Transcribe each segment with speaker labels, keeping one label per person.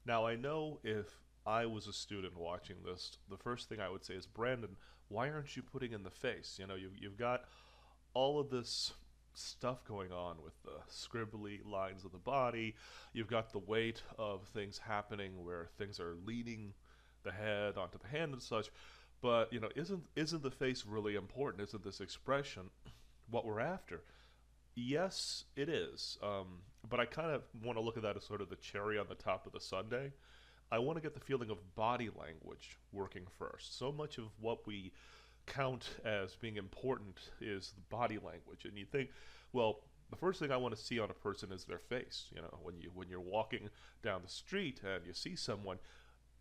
Speaker 1: Now, I know if I was a student watching this, the first thing I would say is, Brandon, why aren't you putting in the face? You've got all of this stuff going on with the scribbly lines of the body. You've got the weight of things happening where things are leaning the head onto the hand and such. But isn't the face really important? Isn't this expression what we're after? Yes, it is. But I kind of want to look at that as sort of the cherry on the top of the sundae. I want to get the feeling of body language working first. So much of what we count as being important is the body language, and you think, well, the first thing I want to see on a person is their face. When you're walking down the street and you see someone,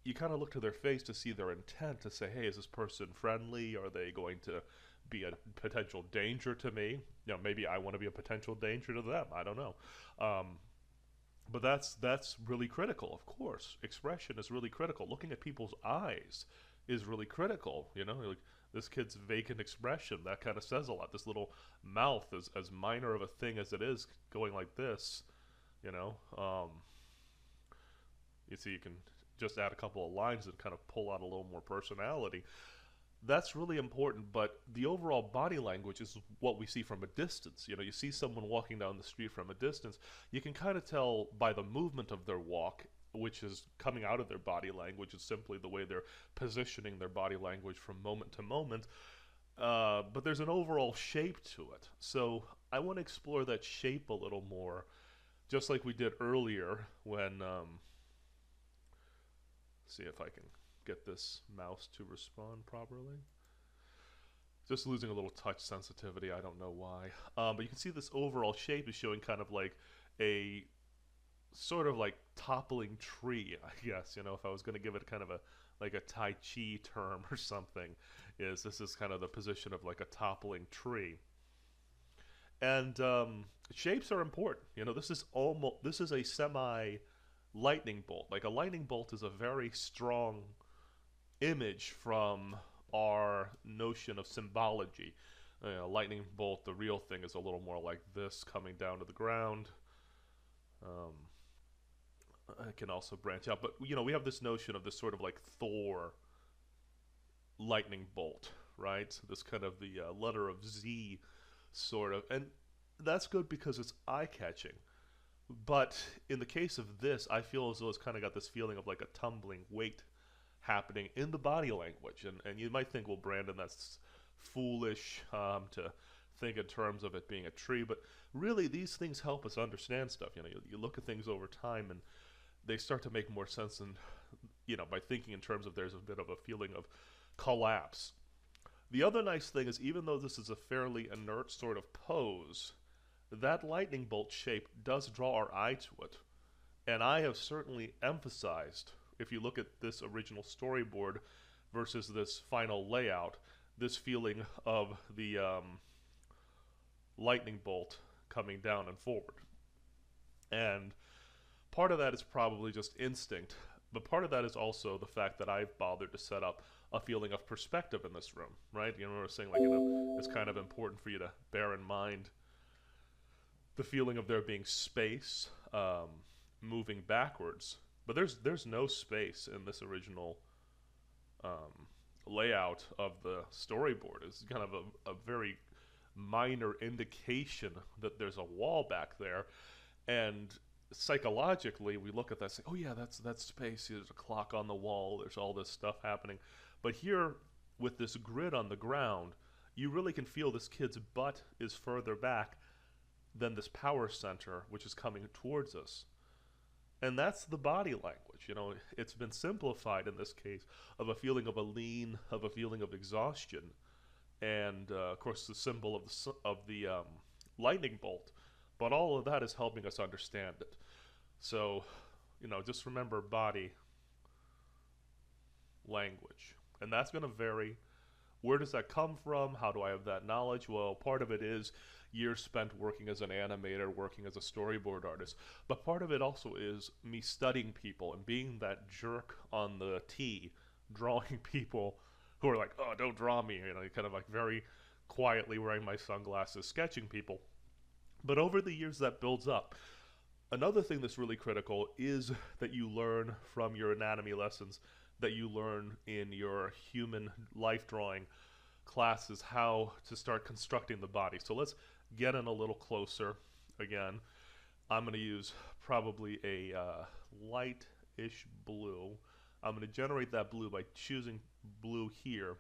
Speaker 1: you kind of look to their face to see their intent to say, hey, is this person friendly? Are they going to be a potential danger to me? Maybe I want to be a potential danger to them. I don't know. Um, but that's really critical, of course. Expression is really critical. Looking at people's eyes is really critical. Like this kid's vacant expression, that kind of says a lot. This little mouth, as minor of a thing as it is, going like this, you know. You see, you can just add a couple of lines and kind of pull out a little more personality. That's really important, but the overall body language is what we see from a distance. You see someone walking down the street from a distance, you can kind of tell by the movement of their walk, which is coming out of their body language, is simply the way they're positioning their body language from moment to moment. But there's an overall shape to it. So I want to explore that shape a little more, just like we did earlier when see if I can get this mouse to respond properly. Just losing a little touch sensitivity. I don't know why. But you can see this overall shape is showing kind of like a sort of like toppling tree, I guess. If I was going to give it kind of a like a Tai Chi term or something, is this is kind of the position of like a toppling tree. And shapes are important. This is a semi lightning bolt. Like a lightning bolt is a very strong image from our notion of symbology. Lightning bolt, the real thing, is a little more like this coming down to the ground. Um, it can also branch out, but we have this notion of this sort of like Thor lightning bolt, right? This kind of the letter of Z, sort of, and that's good because it's eye catching. But in the case of this, I feel as though it's kind of got this feeling of like a tumbling weight happening in the body language. And you might think, well, Brandon, that's foolish to think in terms of it being a tree. But really, these things help us understand stuff. You look at things over time and they start to make more sense. And, by thinking in terms of there's a bit of a feeling of collapse. The other nice thing is, even though this is a fairly inert sort of pose, that lightning bolt shape does draw our eye to it. And I have certainly emphasized, if you look at this original storyboard versus this final layout, this feeling of the lightning bolt coming down and forward. And part of that is probably just instinct, but part of that is also the fact that I've bothered to set up a feeling of perspective in this room, right? I was saying, like, it's kind of important for you to bear in mind the feeling of there being space, moving backwards. But there's no space in this original layout of the storyboard. It's kind of a very minor indication that there's a wall back there, and psychologically we look at that and say, oh yeah, that's space. There's a clock on the wall. There's all this stuff happening. But here, with this grid on the ground, you really can feel this kid's butt is further back than this power center, which is coming towards us. And that's the body language. It's been simplified in this case of a feeling of a lean, of a feeling of exhaustion, and of course the symbol of the lightning bolt. But all of that is helping us understand it. So, just remember body language, and that's going to vary. Where does that come from? How do I have that knowledge? Well, part of it is years spent working as an animator, working as a storyboard artist. But part of it also is me studying people and being that jerk on the tee, drawing people who are like, oh, don't draw me. Kind of like very quietly wearing my sunglasses, sketching people. But over the years, that builds up. Another thing that's really critical is that you learn from your anatomy lessons that you learn in your human life drawing classes how to start constructing the body. So let's get in a little closer again. I'm going to use probably a light-ish blue. I'm going to generate that blue by choosing blue here,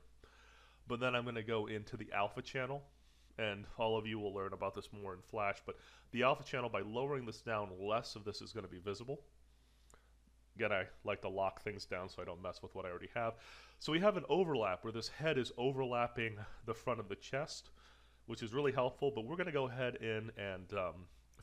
Speaker 1: but then I'm going to go into the alpha channel, and all of you will learn about this more in Flash, but the alpha channel, by lowering this down, less of this is going to be visible. Again, I like to lock things down so I don't mess with what I already have. So we have an overlap where this head is overlapping the front of the chest, which is really helpful, but we're going to go ahead in and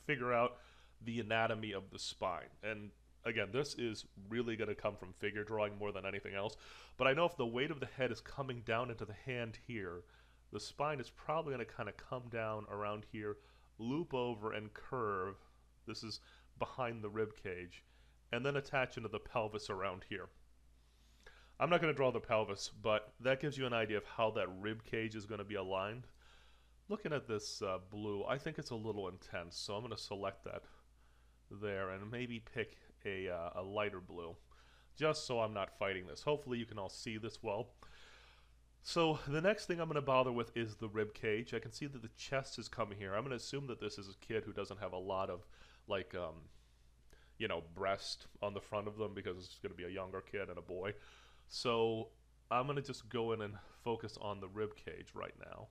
Speaker 1: figure out the anatomy of the spine. And again, this is really going to come from figure drawing more than anything else, but I know if the weight of the head is coming down into the hand here, the spine is probably going to kind of come down around here, loop over and curve. This is behind the rib cage, and then attach into the pelvis around here. I'm not going to draw the pelvis, but that gives you an idea of how that rib cage is going to be aligned. Looking at this blue, I think it's a little intense, so I'm going to select that there and maybe pick a lighter blue, just so I'm not fighting this. Hopefully you can all see this well. So the next thing I'm going to bother with is the rib cage. I can see that the chest is coming here. I'm going to assume that this is a kid who doesn't have a lot of, like, you know, breast on the front of them because it's going to be a younger kid and a boy. So I'm going to just go in and focus on the rib cage right now.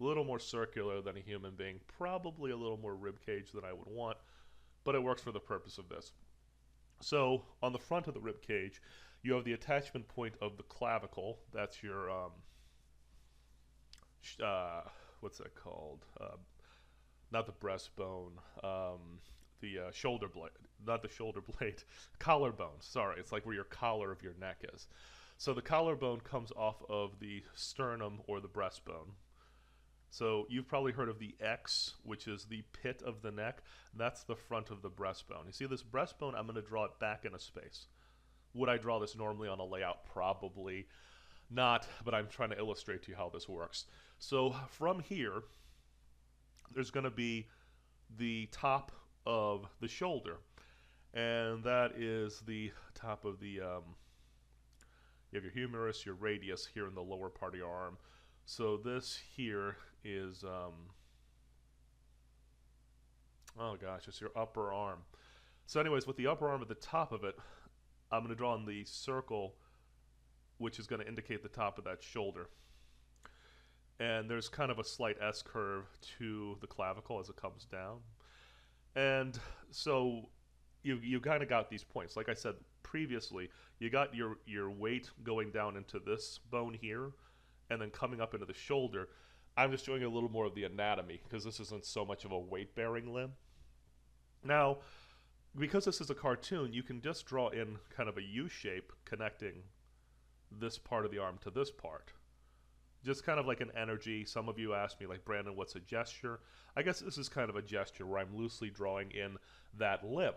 Speaker 1: A little more circular than a human being, probably a little more rib cage than I would want, but it works for the purpose of this. So on the front of the rib cage, you have the attachment point of the clavicle. That's your what's that called? Not the breastbone. The shoulder blade. Not the shoulder blade. Collarbone. Sorry, it's like where your collar of your neck is. So the collarbone comes off of the sternum or the breastbone. So you've probably heard of the X, which is the pit of the neck. That's the front of the breastbone. You see this breastbone, I'm going to draw it back into space. Would I draw this normally on a layout? Probably not, but I'm trying to illustrate to you how this works. So from here, there's going to be the top of the shoulder, and that is the top of the, you have your humerus, your radius here in the lower part of your arm. So this here is, oh gosh, it's your upper arm. So anyways, with the upper arm at the top of it, I'm going to draw in the circle, which is going to indicate the top of that shoulder. And there's kind of a slight S-curve to the clavicle as it comes down. And so you kind of got these points. Like I said previously, you got your weight going down into this bone here, and then coming up into the shoulder. I'm just showing you a little more of the anatomy because this isn't so much of a weight-bearing limb. Now, because this is a cartoon, you can just draw in kind of a U shape connecting this part of the arm to this part. Just kind of like an energy. Some of you asked me, like, Brandon, what's a gesture? I guess this is kind of a gesture where I'm loosely drawing in that limb.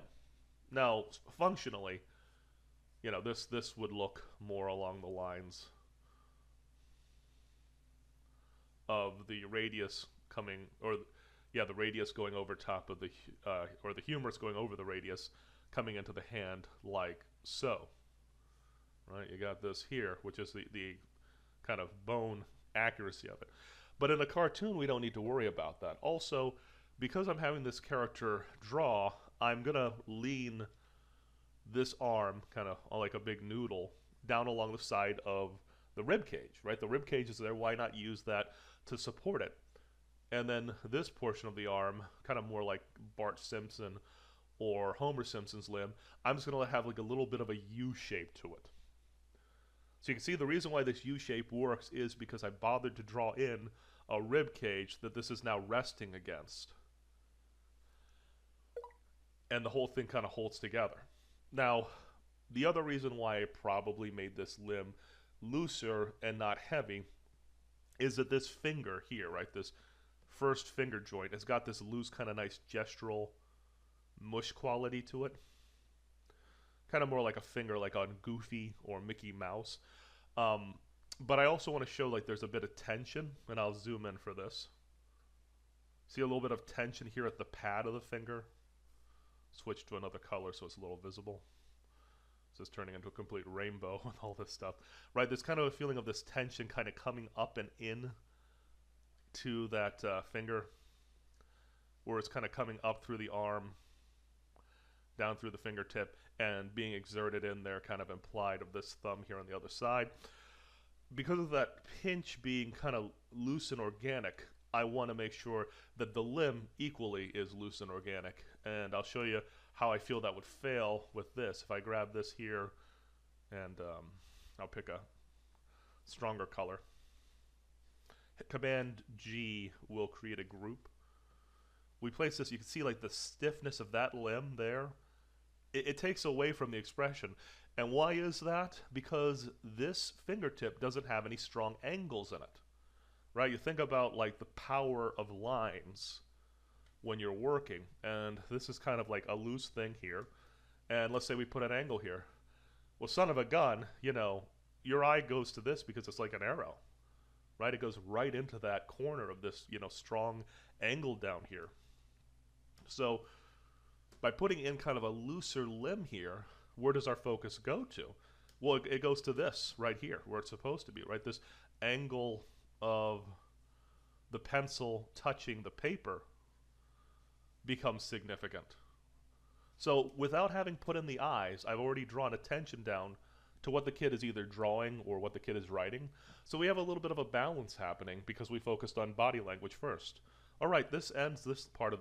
Speaker 1: Now, functionally, you know, this would look more along the lines of the radius coming, or yeah, the radius going over top of the, or the humerus going over the radius, coming into the hand like so. Right, you got this here, which is the kind of bone accuracy of it. But in a cartoon, we don't need to worry about that. Also, because I'm having this character draw, I'm gonna lean this arm, kind of like a big noodle, down along the side of the rib cage, right? The rib cage is there, why not use that to support it? And then this portion of the arm, kind of more like Bart Simpson or Homer Simpson's limb, I'm just going to have like a little bit of a U shape to it. So you can see the reason why this U shape works is because I bothered to draw in a rib cage that this is now resting against. And the whole thing kind of holds together. Now, the other reason why I probably made this limb looser and not heavy is that this finger here, right, this first finger joint has got this loose, kind of nice gestural mush quality to it. Kind of more like a finger like on Goofy or Mickey Mouse. But I also want to show like there's a bit of tension, and I'll zoom in for this. See a little bit of tension here at the pad of the finger. Switch to another color so it's a little visible. This is turning into a complete rainbow and all this stuff. Right, there's kind of a feeling of this tension kind of coming up and in to that finger, where it's kind of coming up through the arm, down through the fingertip, and being exerted in there, kind of implied of this thumb here on the other side. Because of that pinch being kind of loose and organic, I want to make sure that the limb equally is loose and organic. And I'll show you how I feel that would fail with this. If I grab this here, and I'll pick a stronger color. Command G will create a group. We place this, you can see like the stiffness of that limb there. It takes away from the expression. And why is that? Because this fingertip doesn't have any strong angles in it. Right? You think about like the power of lines when you're working, and this is kind of like a loose thing here. And let's say we put an angle here. Well, son of a gun, you know, your eye goes to this because it's like an arrow. Right? It goes right into that corner of this, you know, strong angle down here. So by putting in kind of a looser limb here, where does our focus go to? Well, it goes to this right here, where it's supposed to be, right? This angle of the pencil touching the paper becomes significant. So without having put in the eyes, I've already drawn attention down to what the kid is either drawing or what the kid is writing. So we have a little bit of a balance happening because we focused on body language first. All right, this ends this part of